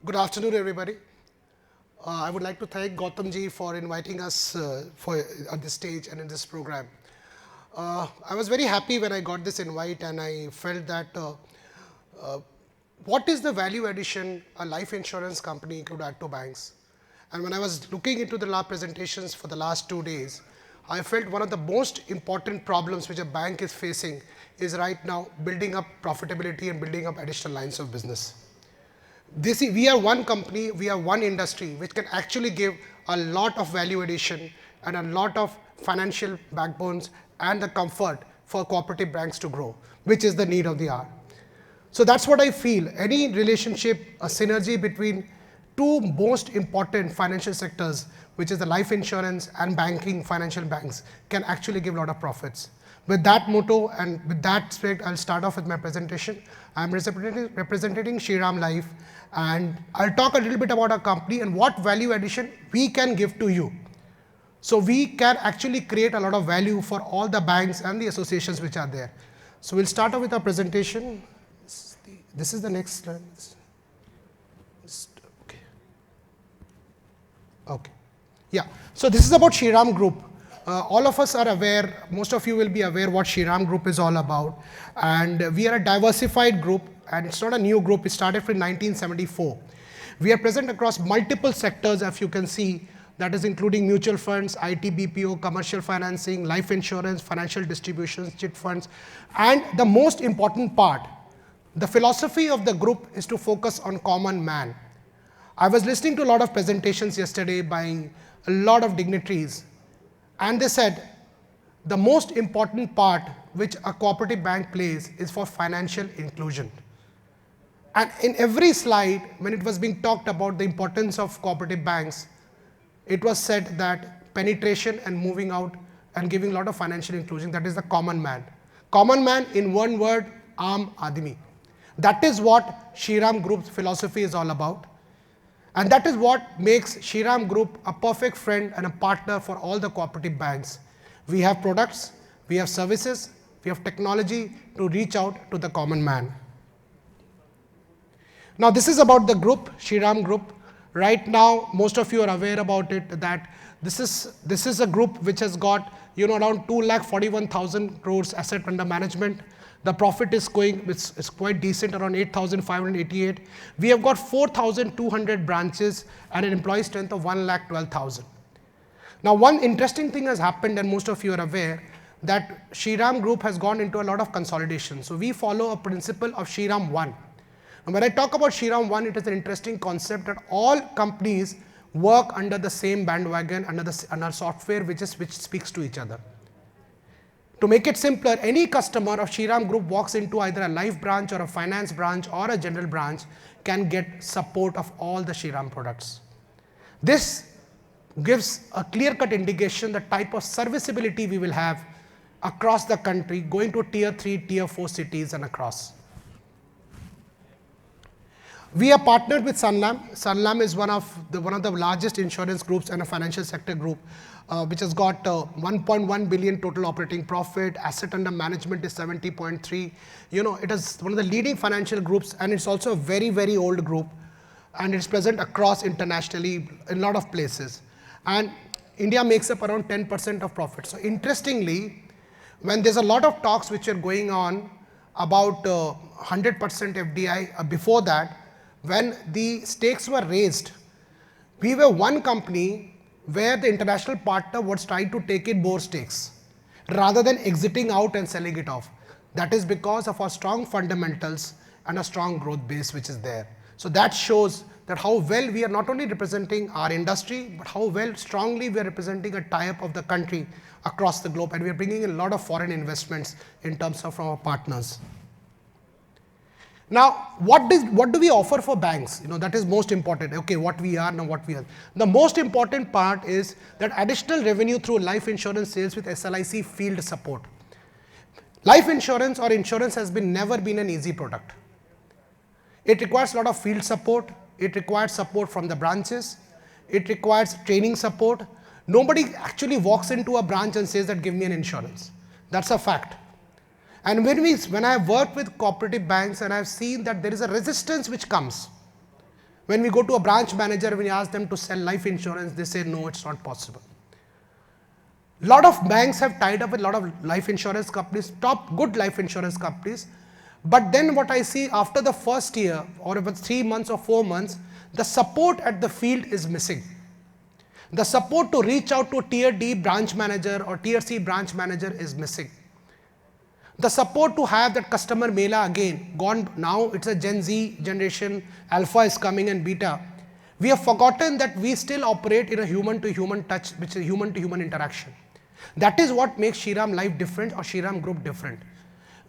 Good afternoon, everybody. I would like to thank Gautam ji for inviting us for at this stage and in this program. I was very happy when I got this invite, and I felt that what is the value addition a life insurance company could add to banks. And when I was looking into the last presentations for the last 2 days, I felt one of the most important problems which a bank is facing is right now building up profitability and building up additional lines of business. We are one company, we are one industry which can actually give a lot of value addition and a lot of financial backbones and the comfort for cooperative banks to grow, which is the need of the hour. So that's what I feel. Any relationship, a synergy between two most important financial sectors, which is the life insurance and banking, financial banks, can actually give a lot of profits. With that motto and with that spirit, I'll start off with my presentation. I'm representing Shriram Life, and I'll talk a little bit about our company and what value addition we can give to you. So we can actually create a lot of value for all the banks and the associations which are there. So we'll start off with our presentation. This is the next slide. Okay. Okay. Yeah. So this is about Shriram Group. All of us are aware, most of you will be aware what Shriram Group is all about. And we are a diversified group, and it's not a new group. It started from 1974. We are present across multiple sectors, as you can see, that is including mutual funds, IT, BPO, commercial financing, life insurance, financial distributions, chit funds. And the most important part, the philosophy of the group is to focus on common man. I was listening to a lot of presentations yesterday by a lot of dignitaries, and they said the most important part which a cooperative bank plays is for financial inclusion. And in every slide, when it was being talked about the importance of cooperative banks, it was said that penetration and moving out and giving a lot of financial inclusion, that is the common man. Common man, in one word, Aam Admi. That is what Shriram Group's philosophy is all about. And that is what makes Shriram Group a perfect friend and a partner for all the cooperative banks. We have products, we have services, we have technology to reach out to the common man. Now this is about the group, Shriram Group. Right now, most of you are aware about it, that this is a group which has got around 2,41,000 crores asset under management. The profit is it's quite decent, around 8,588. We have got 4,200 branches and an employee strength of 1,12,000. Now, one interesting thing has happened, and most of you are aware, that Shriram Group has gone into a lot of consolidation. So we follow a principle of Shriram 1. And when I talk about Shriram 1, it is an interesting concept that all companies work under the same bandwagon, under software which speaks to each other. To make it simpler, any customer of Shriram Group walks into either a life branch or a finance branch or a general branch can get support of all the Shriram products. This gives a clear-cut indication the type of serviceability we will have across the country, going to tier 3, tier 4 cities and across. We are partnered with Sanlam. Sanlam is one of the largest insurance groups and a financial sector group, which has got 1.1 billion total operating profit. Asset under management is 70.3. It is one of the leading financial groups, and it's also a very, very old group, and it's present across internationally in a lot of places. And India makes up around 10% of profit. So interestingly, when there's a lot of talks which are going on about 100% FDI, before that, when the stakes were raised, we were one company where the international partner was trying to take in more stakes rather than exiting out and selling it off. That is because of our strong fundamentals and a strong growth base which is there. So that shows that how well we are not only representing our industry, but how well strongly we are representing a tie-up of the country across the globe, and we are bringing in a lot of foreign investments in terms of our partners. Now, what do we offer for banks? That is most important. Okay, what we are, now what we are. The most important part is that additional revenue through life insurance sales with SLIC field support. Life insurance or insurance has never been an easy product. It requires a lot of field support. It requires support from the branches. It requires training support. Nobody actually walks into a branch and says that give me an insurance. That's a fact. And when I have worked with cooperative banks, and I have seen that there is a resistance which comes When we go to a branch manager, when we ask them to sell life insurance, they say, no, it's not possible. Lot of banks have tied up with a lot of life insurance companies, top good life insurance companies. But then what I see after the first year or about 3 months or 4 months, the support at the field is missing. The support to reach out to tier D branch manager or tier C branch manager is missing. The support to have that customer mela again, gone now, it's a Gen Z generation, alpha is coming and beta. We have forgotten that we still operate in a human to human touch, which is human to human interaction. That is what makes Shriram Life different or Shriram Group different.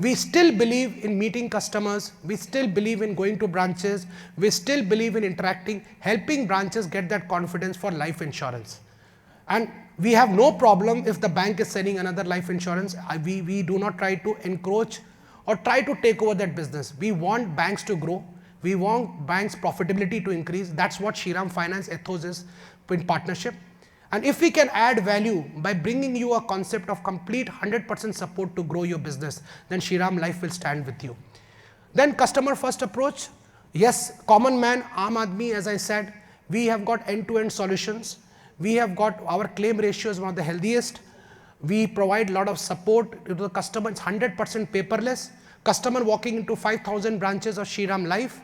We still believe in meeting customers, we still believe in going to branches, we still believe in interacting, helping branches get that confidence for life insurance. And we have no problem if the bank is selling another life insurance. We do not try to encroach or try to take over that business. We want banks to grow. We want banks' profitability to increase. That's what Shriram Finance ethos is in partnership. And if we can add value by bringing you a concept of complete 100% support to grow your business, then Shriram Life will stand with you. Then customer first approach. Yes, common man, Aam Aadmi, as I said, we have got end-to-end solutions. We have got our claim ratio is one of the healthiest. We provide a lot of support to the customer. It's 100% paperless. Customer walking into 5,000 branches of Shriram Life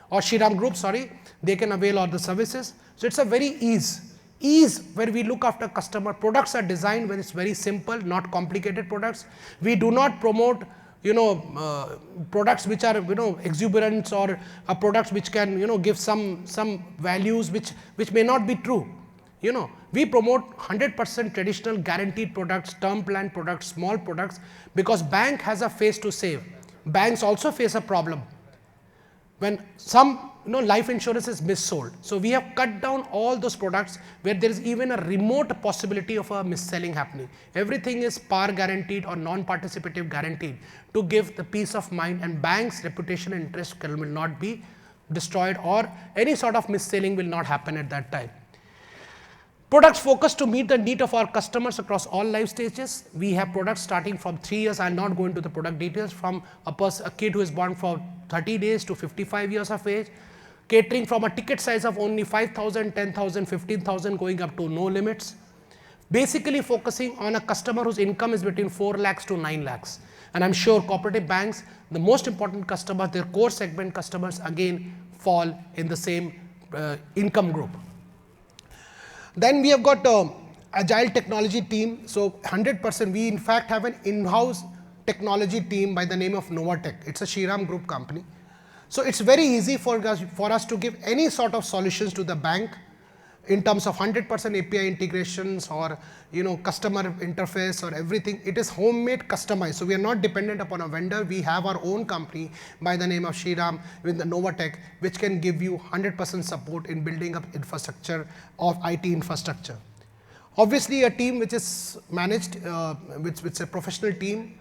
or Shriram Group, sorry, they can avail all the services. So it's a very ease where we look after customer. Products are designed when it's very simple, not complicated products. We do not promote, products which are, exuberance or products which can, give some values which may not be true. We promote 100% traditional guaranteed products, term plan products, small products, because bank has a face to save. Banks also face a problem when some life insurance is missold. So we have cut down all those products where there is even a remote possibility of a mis-selling happening. Everything is par guaranteed or non-participative guaranteed to give the peace of mind, and bank's reputation and interest will not be destroyed, or any sort of mis-selling will not happen at that time. Products focused to meet the need of our customers across all life stages. We have products starting from 3 years. I'll not go into the product details. From a kid who is born for 30 days to 55 years of age, catering from a ticket size of only 5,000, 10,000, 15,000, going up to no limits. Basically focusing on a customer whose income is between 4 lakhs to 9 lakhs. And I'm sure cooperative banks, the most important customers, their core segment customers, again fall in the same income group. Then we have got agile technology team. So 100%, we in fact have an in-house technology team by the name of Novatech. It's a Shriram Group company. So it's very easy for us to give any sort of solutions to the bank in terms of 100% API integrations or customer interface or everything. It is homemade, customized. So we are not dependent upon a vendor. We have our own company by the name of Shriram with the Novatech, which can give you 100% support in building up infrastructure of IT infrastructure. Obviously, a team which is managed, which is a professional team.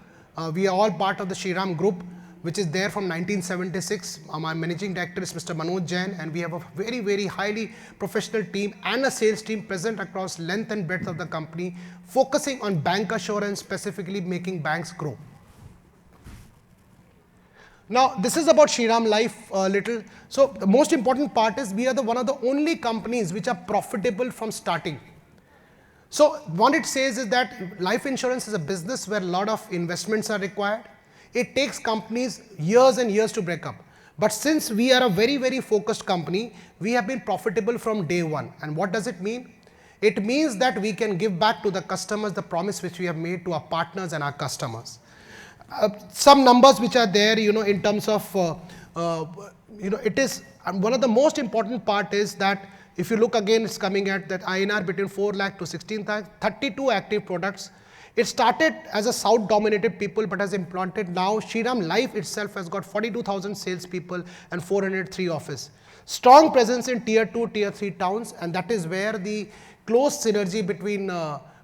We are all part of the Shriram Group, which is there from 1976. My managing director is Mr. Manoj Jain, and we have a very, very highly professional team and a sales team present across length and breadth of the company, focusing on bancassurance, specifically making banks grow. Now, this is about Shriram Life a little. So the most important part is we are one of the only companies which are profitable from starting. So what it says is that life insurance is a business where a lot of investments are required. It takes companies years and years to break up. But since we are a very, very focused company, we have been profitable from day one. And what does it mean? It means that we can give back to the customers the promise which we have made to our partners and our customers. Some numbers which are there, in terms of, it is one of the most important part is that if you look again, it's coming at that INR between 4 lakh to 16 lakh, 32 active products. It started as a South-dominated people, but has implanted now. Shriram Life itself has got 42,000 salespeople and 403 office. Strong presence in tier 2, tier 3 towns, and that is where the close synergy between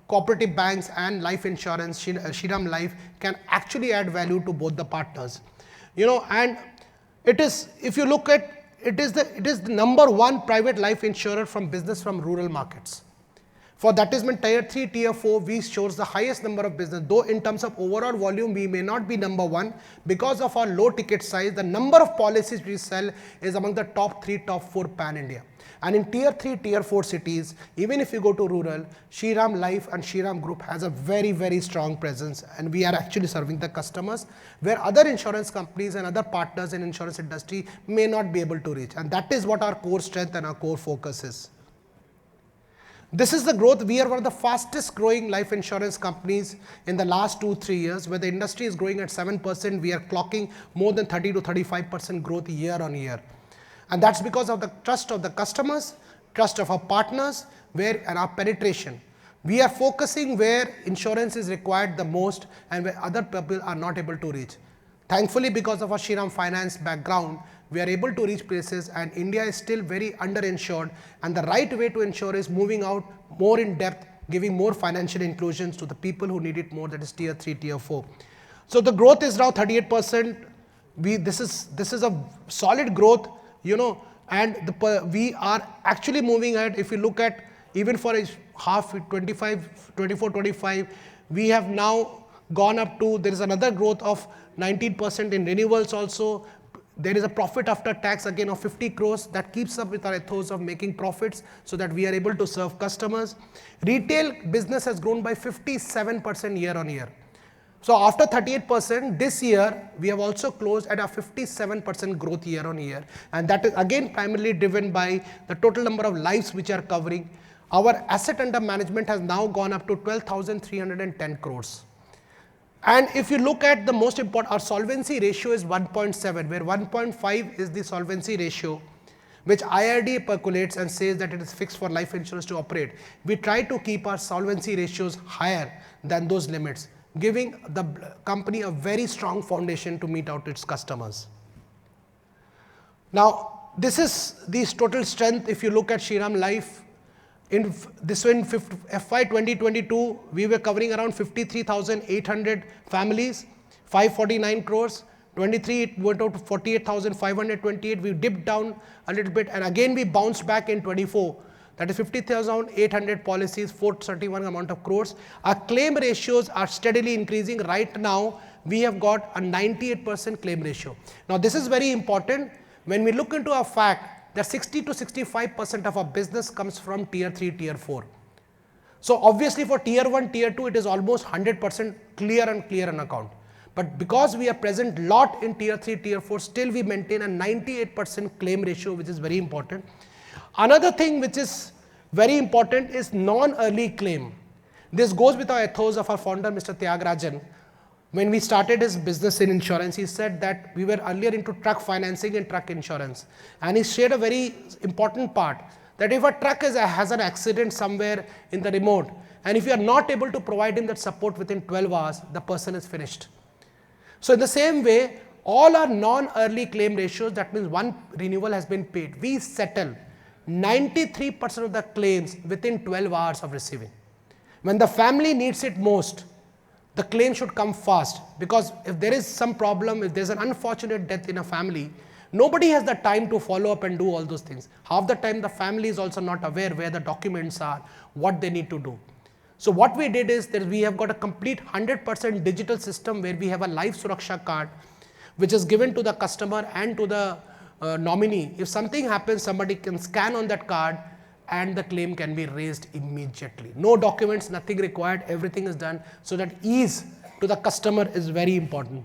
cooperative banks and life insurance, Shriram Life, can actually add value to both the partners. And it is, if you look at, it is the number one private life insurer from rural markets. For that is meant tier 3, tier 4, we shows the highest number of business. Though in terms of overall volume, we may not be number one because of our low ticket size. The number of policies we sell is among the top 3, top 4 pan India. And in tier 3, tier 4 cities, even if you go to rural, Shriram Life and Shriram Group has a very, very strong presence, and we are actually serving the customers where other insurance companies and other partners in insurance industry may not be able to reach. And that is what our core strength and our core focus is. This is the growth. We are one of the fastest growing life insurance companies in the last 2-3 years. Where the industry is growing at 7%, we are clocking more than 30 to 35% growth year on year. And that's because of the trust of the customers, trust of our partners, and our penetration. We are focusing where insurance is required the most and where other people are not able to reach. Thankfully, because of our Shriram Finance background, we are able to reach places, and India is still very underinsured, and the right way to insure is moving out more in depth, giving more financial inclusions to the people who need it more, that is tier 3, tier 4. So the growth is now 38%. This is a solid growth, and we are actually moving ahead. If you look at even for a half 24-25, we have now gone up to, there is another growth of 19% in renewals also. There is a profit after tax again of 50 crores that keeps up with our ethos of making profits so that we are able to serve customers. Retail business has grown by 57% year on year. So after 38%, this year we have also closed at a 57% growth year on year. And that is again primarily driven by the total number of lives which are covering. Our asset under management has now gone up to 12,310 crores. And if you look at the most important, our solvency ratio is 1.7, where 1.5 is the solvency ratio, which IRDA percolates and says that it is fixed for life insurance to operate. We try to keep our solvency ratios higher than those limits, giving the company a very strong foundation to meet out its customers. Now, this is the total strength. If you look at Shriram Life, in FY 2022, we were covering around 53,800 families, 549 crores. 23, it went out to 48,528. We dipped down a little bit, and again we bounced back in 24. That is 50,800 policies, 431 amount of crores. Our claim ratios are steadily increasing. Right now, we have got a 98% claim ratio. Now, this is very important. When we look into a fact that 60 to 65% of our business comes from tier 3, tier 4. So obviously for tier 1, tier 2, it is almost 100% clear on account. But because we are present lot in tier 3, tier 4, still we maintain a 98% claim ratio, which is very important. Another thing which is very important is non-early claim. This goes with our ethos of our founder, Mr. Tyagarajan. When we started his business in insurance, he said that we were earlier into truck financing and truck insurance. And he shared a very important part that if a truck has an accident somewhere in the remote, and if you are not able to provide him that support within 12 hours, the person is finished. So in the same way, all our non-early claim ratios, that means one renewal has been paid, we settle 93% of the claims within 12 hours of receiving. When the family needs it most, the claim should come fast, because if there is some problem, if there's an unfortunate death in a family, nobody has the time to follow up and do all those things. Half the time the family is also not aware where the documents are, what they need to do. So what we did is that we have got a complete 100% digital system where we have a life Suraksha card, which is given to the customer and to the nominee. If something happens, somebody can scan on that card and the claim can be raised immediately. No documents, nothing required, everything is done, so that ease to the customer is very important.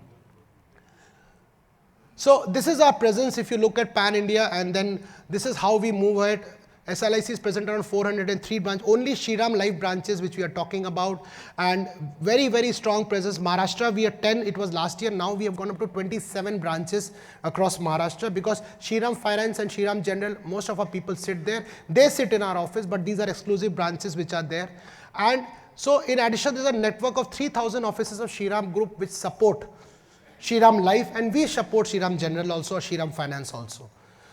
So this is our presence if you look at Pan India, and then this is how we move ahead. SLIC is present around 403 branches, only Shriram Life branches which we are talking about, and very, very strong presence. Maharashtra, we are 10, it was last year, now we have gone up to 27 branches across Maharashtra, because Shriram Finance and Shriram General, most of our people sit there. They sit in our office, but these are exclusive branches which are there. And so in addition, there is a network of 3,000 offices of Shriram Group which support Shriram Life, and we support Shriram General also, or Shriram Finance also.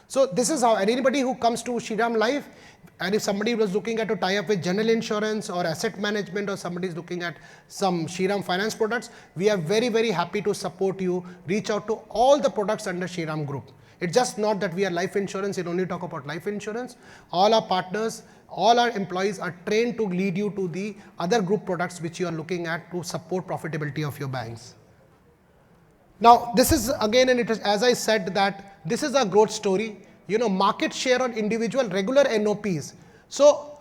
So this is how, and anybody who comes to Shriram Life, and if somebody was looking at a tie-up with general insurance or asset management, or somebody is looking at some Shriram Finance products, we are very, very happy to support you. Reach out to all the products under Shriram Group. It's just not that we are life insurance, it only talk about life insurance. All our partners, all our employees are trained to lead you to the other group products which you are looking at to support profitability of your banks. Now, this is again, and it is, as I said, that this is a growth story. Market share on individual regular NOPs. So,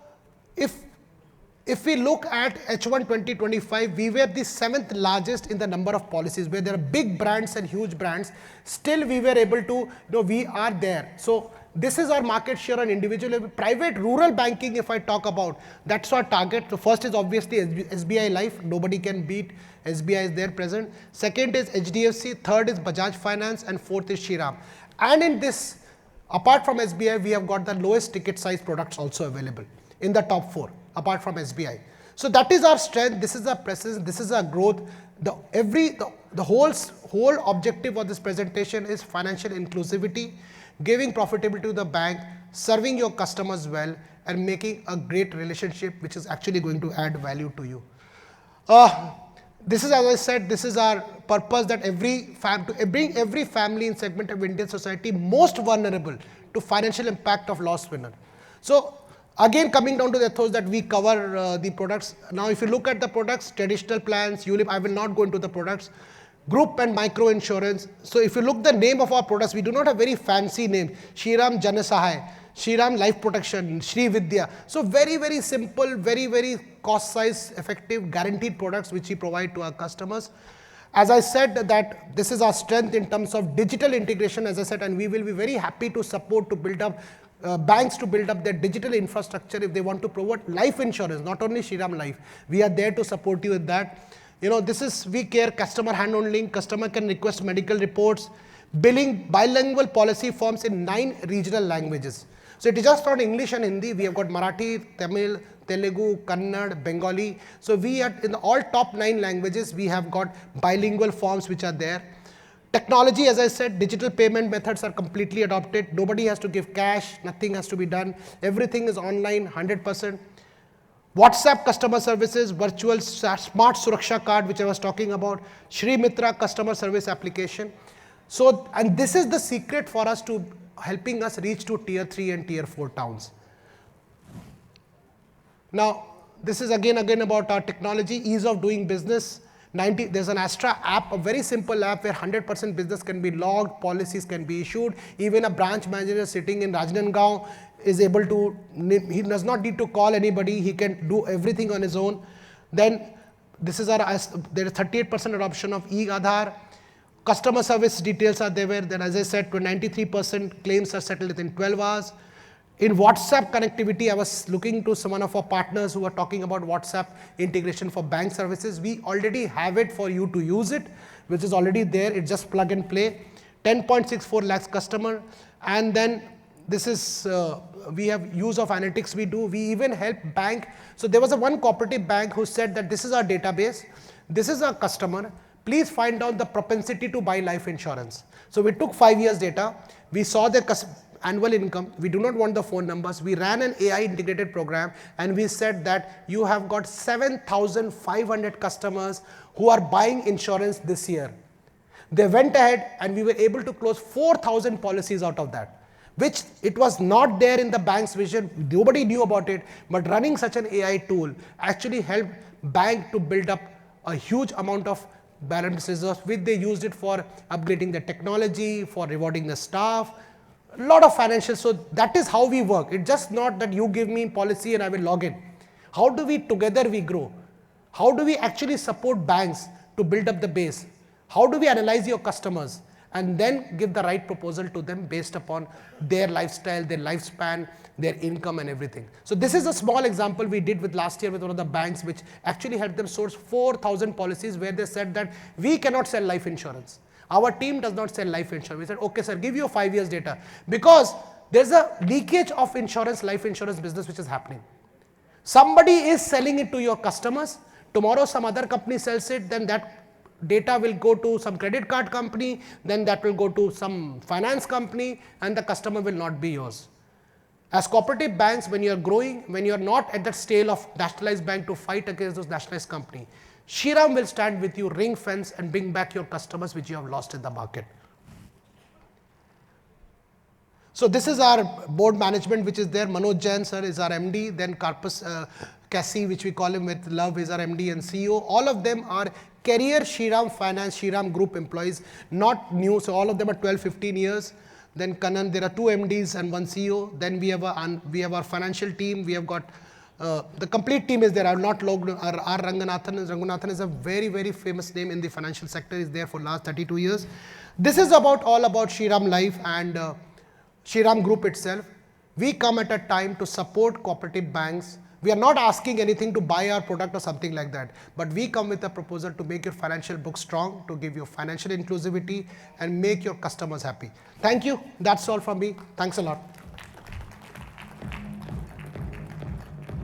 if we look at H1 2025, we were the 7th largest in the number of policies, where there are big brands and huge brands. Still, we were able to, we are there. So, this is our market share on individual. Private rural banking, if I talk about, that's our target. The first is obviously SBI Life. Nobody can beat SBI is there present. Second is HDFC. Third is Bajaj Finance. And fourth is Shriram. And in this, apart from SBI, we have got the lowest ticket size products also available in the top 4, apart from SBI. So that is our strength. This is our presence. This is our growth. The whole objective of this presentation is financial inclusivity, giving profitability to the bank, serving your customers well, and making a great relationship which is actually going to add value to you. This is, as I said, this is our purpose, that to bring every family in segment of Indian society most vulnerable to financial impact of loss winner. So again, coming down to the ethos that we cover the products. Now, if you look at the products, traditional plans, ULIP, I will not go into the products. Group and micro insurance. So if you look the name of our products, we do not have very fancy name. Shriram Janasahay, Shriram Life Protection, Shri Vidya. So very, very simple, very, very cost size effective guaranteed products which we provide to our customers. As I said, that this is our strength in terms of digital integration, as I said, and we will be very happy to support to build up banks to build up their digital infrastructure if they want to provide life insurance, not only Shriram Life. We are there to support you with that. This is we care customer hand holding. Customer can request medical reports, billing, bilingual policy forms in 9 regional languages. So it is just not English and Hindi. We have got Marathi, Tamil, Telugu, Kannada, Bengali. So we are in all top 9 languages. We have got bilingual forms which are there. Technology, as I said, digital payment methods are completely adopted. Nobody has to give cash. Nothing has to be done. Everything is online, 100%. WhatsApp customer services, virtual smart Suraksha card, which I was talking about, Shri Mitra customer service application. So, and this is the secret for us to helping us reach to tier 3 and tier 4 towns. Now, this is again about our technology, ease of doing business. There's an Astra app, a very simple app where 100% business can be logged, policies can be issued. Even a branch manager sitting in Rajnandgaon is able to, he does not need to call anybody, he can do everything on his own. Then this is there is 38% adoption of e-Aadhaar. Customer service details are there. Then as I said, 93% claims are settled within 12 hours. In WhatsApp connectivity, I was looking to one of our partners who are talking about WhatsApp integration for bank services. We already have it for you to use it, which is already there. It's just plug and play. 10.64 lakhs customer. And then this is, we have use of analytics we do. We even help bank. So there was one cooperative bank who said that this is our database. This is our customer. Please find out the propensity to buy life insurance. So we took 5 years data. We saw their annual income. We do not want the phone numbers. We ran an AI integrated program and we said that you have got 7,500 customers who are buying insurance this year. They went ahead and we were able to close 4,000 policies out of that, which it was not there in the bank's vision. Nobody knew about it, but running such an AI tool actually helped bank to build up a huge amount of balance reserves, which they used it for upgrading the technology, for rewarding the staff, a lot of financial. So that is how we work. It's just not that you give me policy and I will log in. How do we together we grow? How do we actually support banks to build up the base? How do we analyze your customers and then give the right proposal to them based upon their lifestyle, their lifespan, their income and everything. So this is a small example we did with last year with one of the banks, which actually helped them source 4,000 policies where they said that we cannot sell life insurance. Our team does not sell life insurance. We said, okay, sir, give you 5 years data, because there's a leakage of insurance, life insurance business which is happening. Somebody is selling it to your customers. Tomorrow some other company sells it, then that data will go to some credit card company, then that will go to some finance company, and the customer will not be yours. As cooperative banks, when you are growing, when you are not at that scale of nationalized bank to fight against those nationalized company, Shriram will stand with you, ring fence, and bring back your customers which you have lost in the market. So this is our board management, which is there. Manoj Jain sir is our MD. Then Karpus Cassie, which we call him with love, is our MD and CEO. All of them are career Shriram Finance, Shriram Group employees, not new. So all of them are 12, 15 years. Then Kanan, there are 2 MDs and 1 CEO. Then we have our financial team. We have got the complete team is there. I will not log R. Ranganathan. Ranganathan is a very, very famous name in the financial sector. Is there for last 32 years. This is all about Shriram Life and Shriram Group itself. We come at a time to support cooperative banks. We are not asking anything to buy our product or something like that, but we come with a proposal to make your financial book strong, to give you financial inclusivity and make your customers happy. Thank you. That's all from me. Thanks a lot.